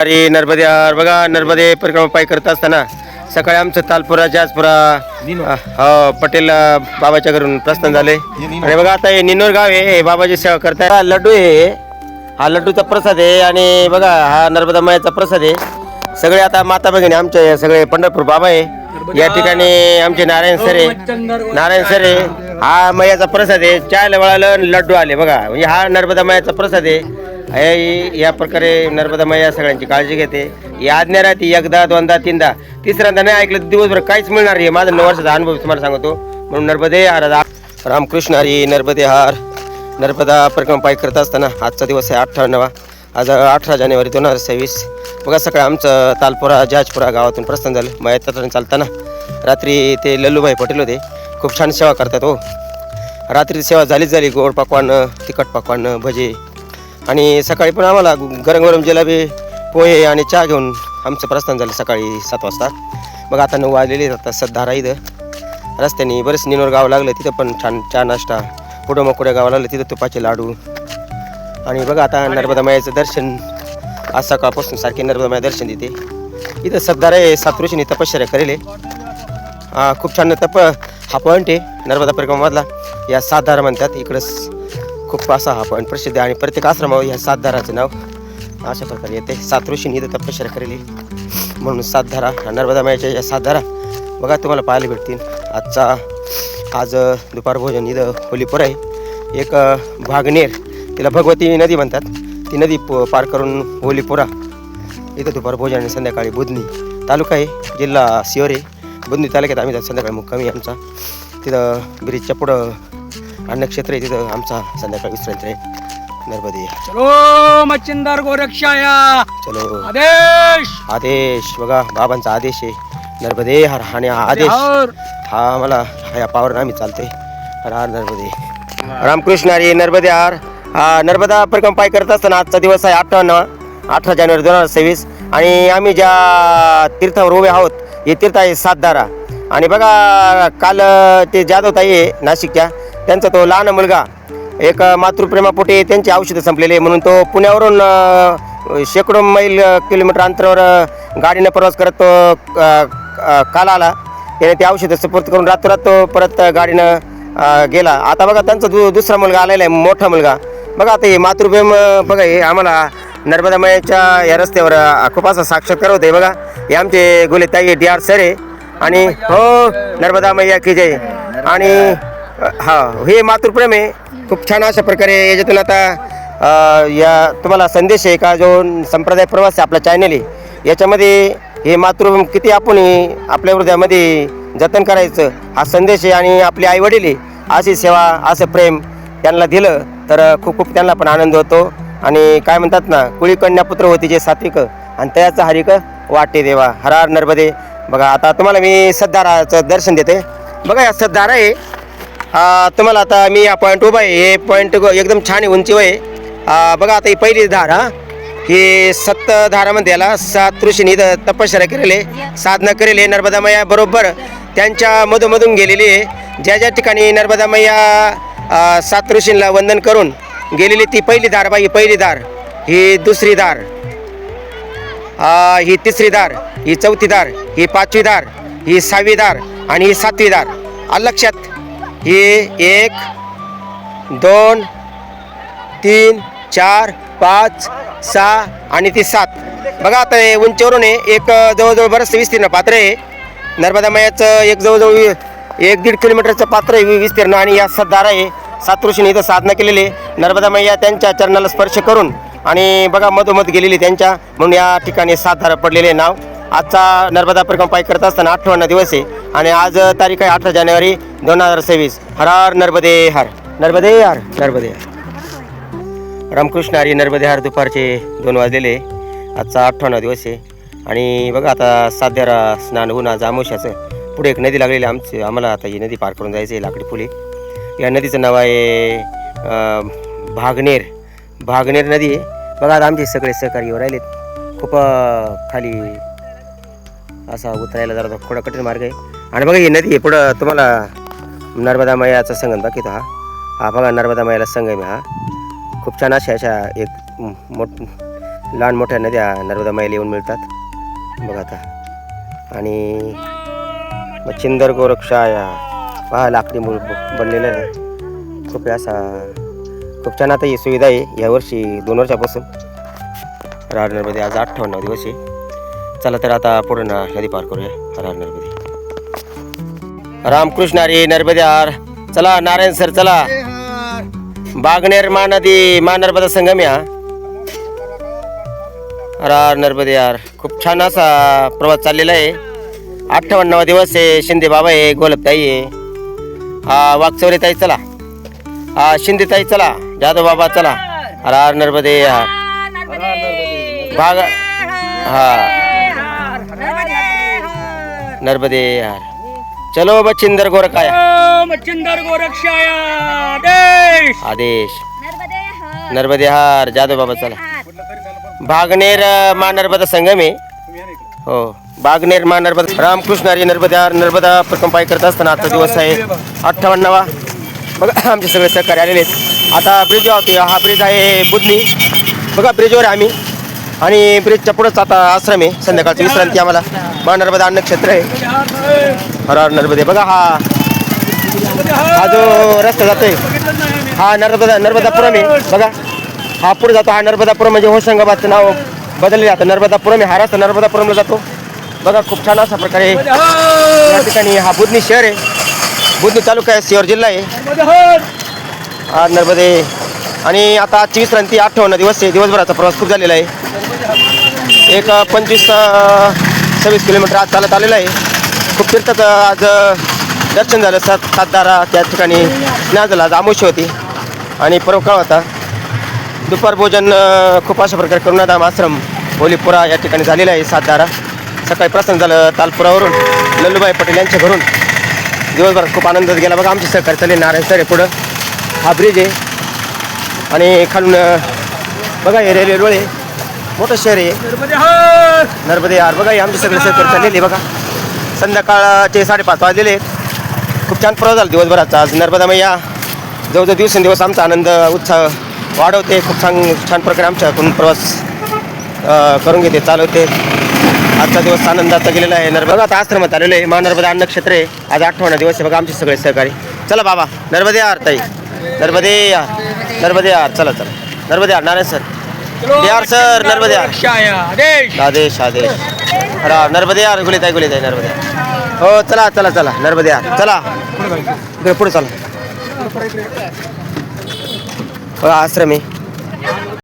अरे नर्मदे यार बघा, नर्मदे परिक्रमा पाय करत असताना सकाळी आमचं तालपुरा जाजपुरा पटेल बाबाच्या घरून प्रस्थान झाले. आणि बघा आता हे निनोर गाव आहे, हे बाबाची सेवा करताय. हा लड्डू आहे, हा लड्डूचा प्रसाद आहे. आणि बघा हा नर्मदा मायाचा प्रसाद आहे. सगळे आता माता भगिनी आमचे सगळे पंढरपूर बाबा आहे. या ठिकाणी आमचे नारायण सर आहे. हा मैयाचा प्रसाद आहे. चायला वळालं लड्डू आले बघा, म्हणजे हा नर्मदा मायाचा प्रसाद आहे. या प्रकारे नर्मदा मैया सगळ्यांची काळजी घेते. या आज्ञा राहते एकदा दोनदा तीनदा, तिसऱ्यांदा नाही ऐकलं दिवसभर काहीच मिळणार आहे. माझा 9 वर्षाचा अनुभव तुम्हाला सांगतो. म्हणून नर्मदे हार रामकृष्ण हरी नर्मदे हार. नर्मदा परिक्रमा पाय करत असताना आजचा दिवस आहे 98. आज 18 जानेवारी 2026. बघा सकाळी आमचं तालपुरा जाजपुरा गावातून प्रस्थान झालं. मयात चालताना रात्री ते लल्लूभाई पटेल होते, खूप छान सेवा करतात हो. रात्री सेवा झाली गोड पकवान, तिखट पकवान, भजे. आणि सकाळी पण आम्हाला गरम गरम जिलेबी पोहे आणि चहा घेऊन आमचं प्रस्थान झालं सकाळी 7 वाजता. मग आता 9 वाजलेले. आता सध्या इथं रस्त्याने बरेच निनोर गाव लागलं, तिथं पण छान चहा नाश्ता. पुढं मकुड्या गाव लागलं, तिथं तुपाचे लाडू. आणि बघा आता नर्मदा मायाचं दर्शन आज सकाळपासून सारखे नर्मदा माया दर्शन देते. इथं सध्या रे 7 ऋषींनी तपश्चर्या करेले. खूप छान हा पॉईंट आहे नर्मदा परिक्रमामधला. या 7 धारा म्हणतात. इकडंच खूप असा हा पॉईंट प्रसिद्ध आहे. आणि प्रत्येक आश्रमावर ह्या 7 धाराचं नाव अशा प्रकारे येते. 7 ऋषींनी इथं तपश्चर्या करेली, म्हणून 7 धारा. नर्मदा मायाच्या या 7 धारा बघा तुम्हाला पाहायला भेटतील. आज दुपार भोजन इथं होलीपूर आहे. एक भागनेर, तिला भगवती नदी म्हणतात, ती नदी पार करून होलीपुरा इथं दुपार भोजन. आणि संध्याकाळी बुधनी तालुका आहे, जिल्हा सिहोर आहे. बुधनी तालुक्यात आम्ही संध्याकाळी मुक्कामी आमचा. तिथं ब्रिजच्या पुढं अन्नक्षेत्र आहे, तिथं आमचा संध्याकाळी विश्रांती आहे. नर्मदे चलो मच्छिंदर गोरक्षाया, चलो आदेश बघा बाबांचा आदेश आहे. नर्मदे हर. आणि हा आदेश हा मला ह्या पावर आम्ही चालते. हर हर नर्मदे. रामकृष्ण हरी नर्मदे हार. नर्मदा परिक्रमा पाय करत असताना आजचा दिवस आहे 18 जानेवारी 2026. आणि आम्ही ज्या तीर्थावर उभे आहोत हे तीर्थ आहे 7 धारा. आणि बघा काल ते जाधवताई आहे नाशिकच्या, त्यांचा तो लहान मुलगा एक मातृप्रेमापोटी त्यांची औषधं संपलेली, म्हणून तो पुण्यावरून शेकडो मैल किलोमीटर अंतरावर गाडीने प्रवास करत तो काल आला. त्याने ते औषधं सुपूर्द करून रातोरात तो परत गाडीनं गेला. आता बघा त्यांचा दुसरा मुलगा आलेला आहे, मोठा मुलगा. बघा आता हे मातृप्रेम बघा, हे आम्हाला नर्मदा मायाच्या या रस्त्यावर खूप असा साक्षात्कार होते. बघा हे आमचे गुलेताई DR सर आहे. आणि हो नर्मदा मैया की जय. आणि हे मातृप्रेम आहे. खूप छान अशा प्रकारे याच्यातून आता या तुम्हाला संदेश आहे का, जो संप्रदाय प्रवास आहे आपला चॅनल आहे, याच्यामध्ये हे मातृप्रेम किती आपण आपल्या हृदयामध्ये जतन करायचं हा संदेश आहे. आणि आपले आईवडील आहे, अशी सेवा असं प्रेम त्यांना दिलं तर खूप खूप त्यांना पण आनंद होतो. आणि काय म्हणतात ना, कुळी कन्या पुत्र होती जे सात्विक, आणि तयाचा हरिक वाटे देवा. हर हर नर्मदे. बघा आता तुम्हाला मी सद्धाराचं दर्शन देते. बघा या सद्धारा आहे. तुम्हाला आता मी या पॉईंट उभा आहे. हे पॉईंट एकदम छान आहे, उंचीवर आहे. बघा आता ही पहिली धार. ही 7 धारामध्ये याला 7 ऋषींनी इथं तपश्चर्या केलेले, साधना केलेली. नर्मदा मैया बरोबर त्यांच्या मधोमधून गेलेली आहे. ज्या ज्या ठिकाणी नर्मदा मैया 7 ऋषींना वंदन करून गेलेली ती पहिली धार. बाई पहिली धार, ही दुसरी धार, ही तिसरी धार, ही चौथी धार, ही 5वी धार, ही 6वी धार आणि ही 7वी धार. लक्षात ही 1 2 3 4 5 6 आणि ती 7. बघा आता हे उंचीवरून आहे. एक जवळजवळ बरंचसं विस्तीर्ण पात्र आहे. नर्मदा मायाचं एक जवळजवळ 1-1.5 किलोमीटरचं पात्र आहे विस्तीर्ण. आणि या 7 धारा आहे. 7 ऋषींनी इथं साधना केलेली आहे. नर्मदा मैया त्यांच्या चरणाला स्पर्श करून आणि बघा मधोमध गेलेली त्यांच्या, म्हणून या ठिकाणी 7 धारा पडलेले नाव. आजचा नर्मदा परिक्रमा पाय करत असताना 58 दिवस आहे. आणि आज तारीख आहे 18 जानेवारी 2026. हर हर नर्मदे हर. नर्मदे हर नर्मदे हर. रामकृष्ण हरी नर्मदे हर. दुपारचे 2 वाजलेले. आजचा 58 दिवस आहे. आणि बघा आता 7 धारा स्नान होऊन आज आमोशाचं पुढे एक नदी लागलेली आम्हाला. आता ही नदी पार करून जायचं आहे, लाकडी पुले. या नदीचं नाव आहे भागनेर नदी आहे. बघा आता आमचे सगळे सहकारी राहिलेत. खूप खाली असा उतरायला जरा थोडा कठीण मार्ग आहे. आणि बघा ही नदी आहे पुढं तुम्हाला नर्मदा मैयाचा संगम दाखवतो. हा बघा नर्मदा मैयाला संगम आहे. हा खूप छान अशा एक लहान मोठ्या नद्या नर्मदा मैल येऊन मिळतात बघा आता. आणि मच्छिंदर गोरक्षाया पहा लाकडी मूळ बनलेलं आहे. खूप असा खूप छान आता ही सुविधा आहे यावर्षी 2 वर्षापासून. हर नर्मदे आज 58 दिवस आहे. चला तर आता पुढे नदी पार करूया. हर नर्मदे. रामकृष्ण हरी नर्मदे हर. चला नारायण सर चला. बागनेर महानदी नर्मदा संगम या. हर नर्मदे यार. खूप छान असा प्रवास चाललेला आहे. 58 दिवस आहे. शिंदे बाबा आहे, गोलपताई आहे, हा वागचौरे ताई चला, हा शिंदे ताई चला, जाधव बाबा चला. हर नर्मदे यार. भाग हा नर्मदे यार. चलो मच्छिंदर गोरखाया. मच्छिंदर गोरक्षाया आदेश. आदेश. नर्मदे हार. जाधव बाबा चला. बागनेर नर्मदा संगम आहे. हो बागनेर नर्मदा. रामकृष्ण हरी नर्मदा. नर्मदा प्रकल्प पाय करत असताना आजचा दिवस आहे 58वा. बघा आमचे सगळे सहकारी आलेले आहेत. आता ब्रिज होती. हा ब्रिज आहे बुधनी. बघा ब्रिजवर आहे आम्ही आणि ब्रिजच्या पुढंच आता आश्रम आहे. संध्याकाळची विश्रांती आम्हाला नर्मदा अन्न क्षेत्र आहे. हर नर्मदे. बघा हा जो रस्ता जातोय हा नर्मदापुरम आहे. बघा हा पुढे जातो. हा नर्मदापुरम म्हणजे होशंगाबादचं नाव बदलले जातं. नर्मदापुरम आहे. हा रस्ता नर्मदापुरमला जातो. बघा खूप छान अशा प्रकारे या ठिकाणी हा बुधनी शहर आहे. बुधनी तालुका आहे, सिहोर जिल्हा आहे. हा नर्मदे. आणि आता आजची विश्रांती 58 दिवस आहे. दिवसभराचा प्रवास खूप झालेला आहे. एक 25-26 किलोमीटर आज चालत आलेला आहे. खूप तीर्थाचं आज दर्शन झालं. सातदारा त्या ठिकाणी स्नान झालं. आज आमुष्य होती आणि परवकाळ होता. दुपार भोजन खूप अशा प्रकारे करुणाधाम आश्रम ओलीपुरा या ठिकाणी झालेलं आहे. सातदारा सकाळी प्रस्थान झालं तालपुरावरून लल्लूबाई पटेल यांच्या घरून. दिवसभरात खूप आनंदात गेला. बघा आमचे सहकारी चालले. नारायण सर आहे पुढं. हा ब्रिज आहे आणि खालून बघा हे रेल्वे रोड आहे. मोठं शहर आहे नर्मदे यार. बघा हे आमचे सगळे सहकारी चाललेले. बघा संध्याकाळचे 5:30 वाजलेले आहेत. खूप छान प्रवास झाला दिवसभराचा. आज नर्मदा मैया जवळजवळ दिवसेंदिवस आमचा आनंद उत्साह वाढवते. खूप छान प्रकारे आमच्याकडून प्रवास करून घेते, चालवते. आजचा दिवस आनंदाचा गेलेला आहे. बघा आता आश्रमात आलेलो आहे. नर्मदा अन्न क्षेत्र आहे. आज 58 दिवस आहे. बघा आमचे सगळे सहकारी. चला बाबा नर्मदे यार ताई. नर्मदे यार. नर्मदे यार. चला चला नर्मदे यार. नारायण सर यार सर. नर्मदे यार. आदेश. आदेश आदेश. हरा नर्मदे यार. गुलेताई नर्मदे. हो चला चला चला नर्मदे यार. चला पुढे चला. बघा आश्रम आहे.